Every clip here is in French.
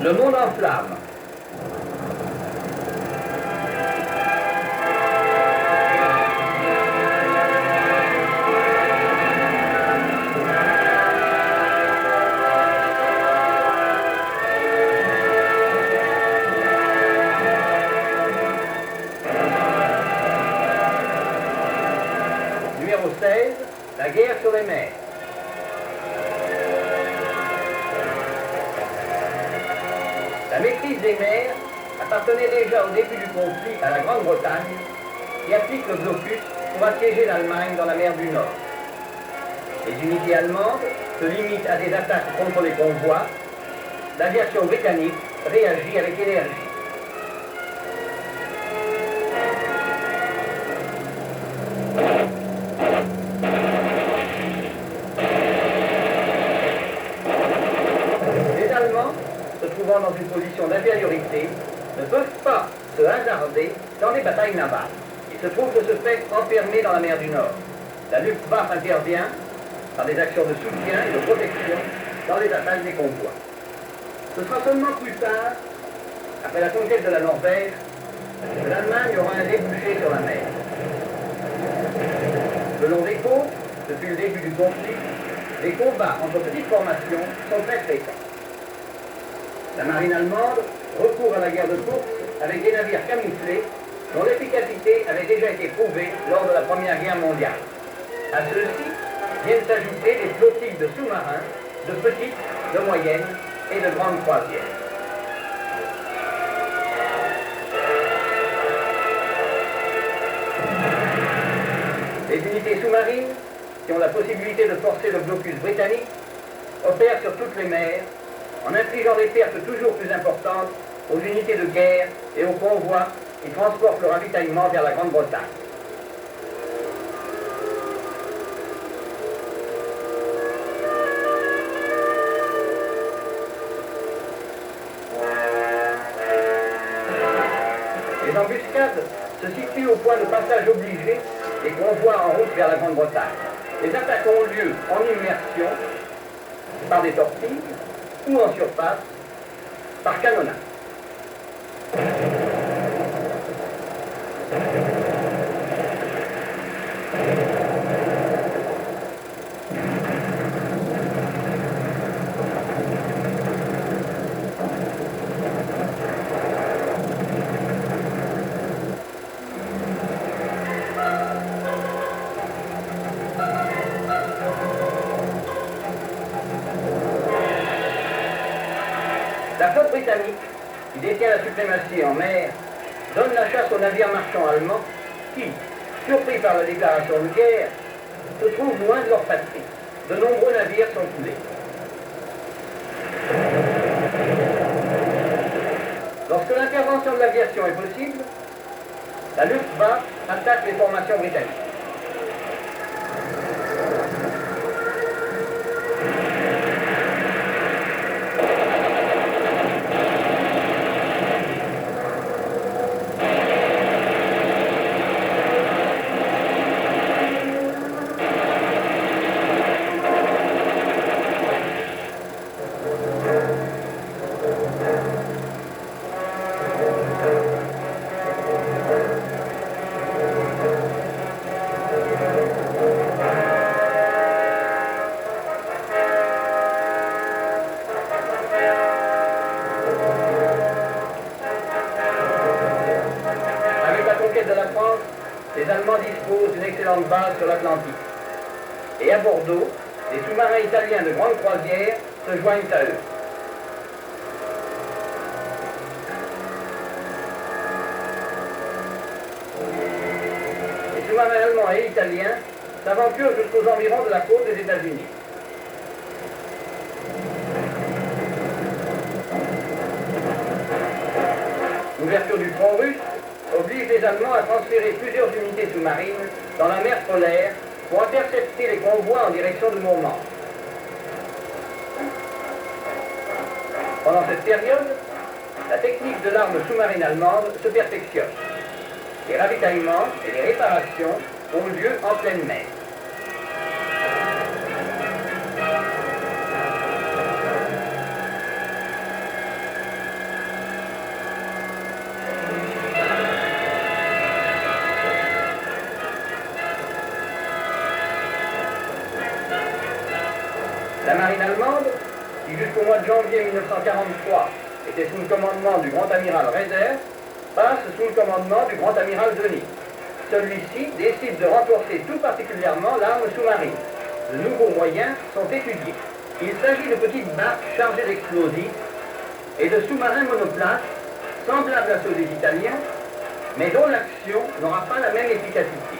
Le monde en flammes. Numéro 16, la guerre sur les mers. La maîtrise des mers appartenait déjà au début du conflit à la Grande-Bretagne, qui applique le blocus pour assiéger l'Allemagne dans la mer du Nord. Les unités allemandes se limitent à des attaques contre les convois. L'aviation britannique réagit avec énergie. Les Allemands, se trouvant dans une position d'infériorité, ne peuvent pas se hasarder dans les batailles navales. Ils se trouvent de ce fait enfermés dans la mer du Nord. La Luftwaffe intervient par des actions de soutien et de protection dans les attaques des convois. Ce sera seulement plus tard, après la conquête de la Norvège, que l'Allemagne aura un débouché sur la mer. Le long des côtes, depuis le début du conflit, les combats entre petites formations sont très fréquents. La marine allemande recourt à la guerre de course avec des navires camouflés dont l'efficacité avait déjà été prouvée lors de la Première Guerre mondiale. À ceux-ci viennent s'ajouter des flottilles de sous-marins, de petites, de moyennes et de grandes croisières. Les unités sous-marines, qui ont la possibilité de forcer le blocus britannique, opèrent sur toutes les mers, en infligeant des pertes toujours plus importantes aux unités de guerre et aux convois qui transportent le ravitaillement vers la Grande-Bretagne. Les embuscades se situent au point de passage obligé des convois en route vers la Grande-Bretagne. Les attaques ont lieu en immersion, par des torpilles, ou en surface, par canonnade. La flotte britannique, qui détient la suprématie en mer, donne la chasse aux navires marchands allemands qui, surpris par la déclaration de guerre, se trouvent loin de leur patrie. De nombreux navires sont coulés. Lorsque l'intervention de l'aviation est possible, la Luftwaffe attaque les formations britanniques. De la France, les Allemands disposent d'une excellente base sur l'Atlantique. Et à Bordeaux, les sous-marins italiens de grande croisière se joignent à eux. Les sous-marins allemands et italiens s'aventurent jusqu'aux environs de la côte des États-Unis. L'ouverture du front russe oblige les Allemands à transférer plusieurs unités sous-marines dans la mer polaire pour intercepter les convois en direction de Mourmansk. Pendant cette période, la technique de l'arme sous-marine allemande se perfectionne. Les ravitaillements et les réparations ont lieu en pleine mer. marine allemande, qui jusqu'au mois de janvier 1943 était sous le commandement du grand amiral Raeder, passe sous le commandement du grand amiral Denis. Celui-ci décide de renforcer tout particulièrement l'arme sous-marine. De nouveaux moyens sont étudiés. Il s'agit de petites barques chargées d'explosifs et de sous-marins monoplaces, semblables à ceux des Italiens, mais dont l'action n'aura pas la même efficacité.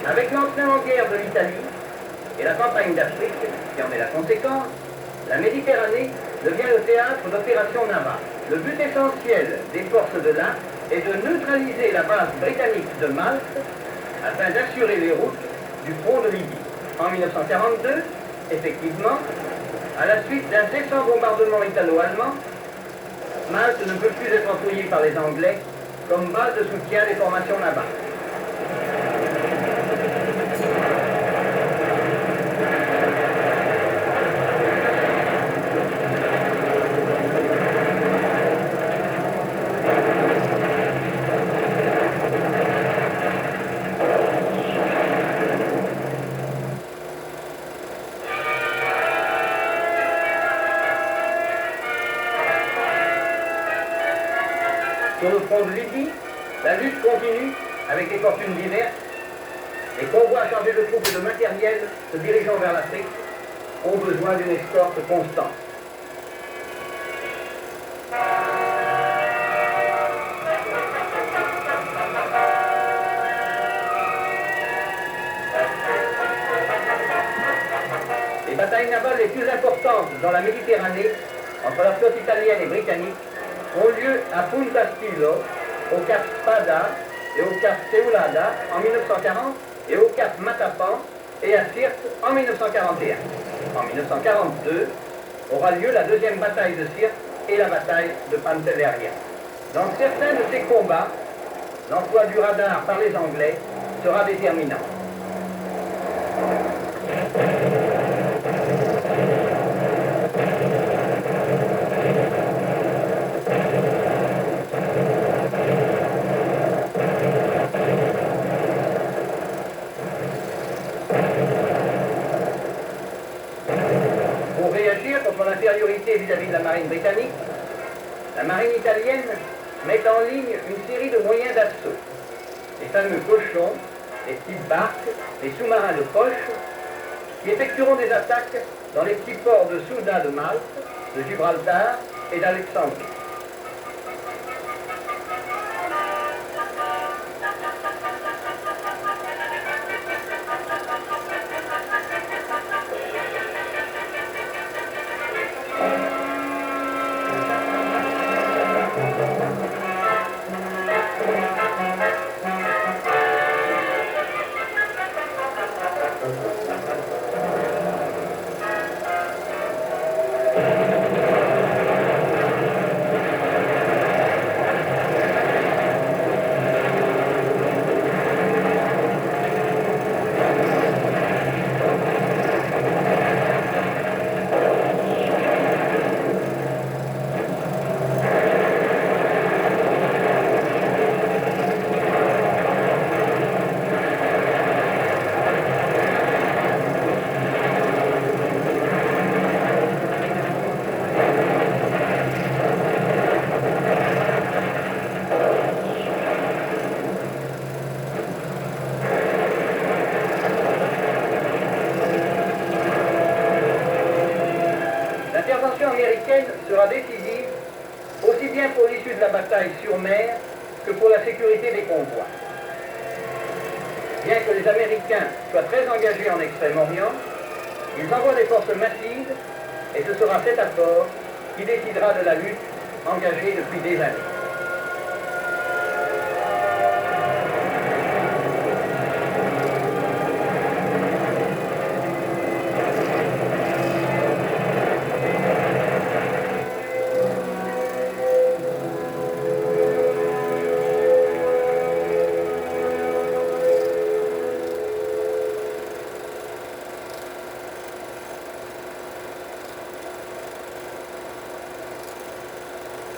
Avec l'entrée en guerre de l'Italie et la campagne d'Afrique, qui en est la conséquence, la Méditerranée devient le théâtre d'opérations navales. Le but essentiel des forces de l'A est de neutraliser la base britannique de Malte afin d'assurer les routes du front de Libye. En 1942, effectivement, à la suite d'incessants bombardements italo-allemands, Malte ne peut plus être employée par les Anglais comme base de soutien des formations navales. Sur le front de Libye, la lutte continue avec des fortunes diverses. Les convois chargés de troupes et de matériel se dirigeant vers l'Afrique ont besoin d'une escorte constante. Les batailles navales les plus importantes dans la Méditerranée, entre la flotte italienne et britannique, ont lieu à Punta Stilo, au cap Spada et au cap Teulada en 1940 et au cap Matapan et à Sirte en 1941. En 1942 aura lieu la deuxième bataille de Sirte et la bataille de Pantelleria. Dans certains de ces combats, l'emploi du radar par les Anglais sera déterminant. Pour réagir contre l'infériorité vis-à-vis de la marine britannique, la marine italienne met en ligne une série de moyens d'assaut. Les fameux cochons, les petites barques, les sous-marins de poche, qui effectueront des attaques dans les petits ports de Souda de Malte, de Gibraltar et d'Alexandrie. L'intervention américaine sera décisive aussi bien pour l'issue de la bataille sur mer que pour la sécurité des convois. Bien que les Américains soient très engagés en Extrême-Orient, ils envoient des forces massives et ce sera cet apport qui décidera de la lutte engagée depuis des années.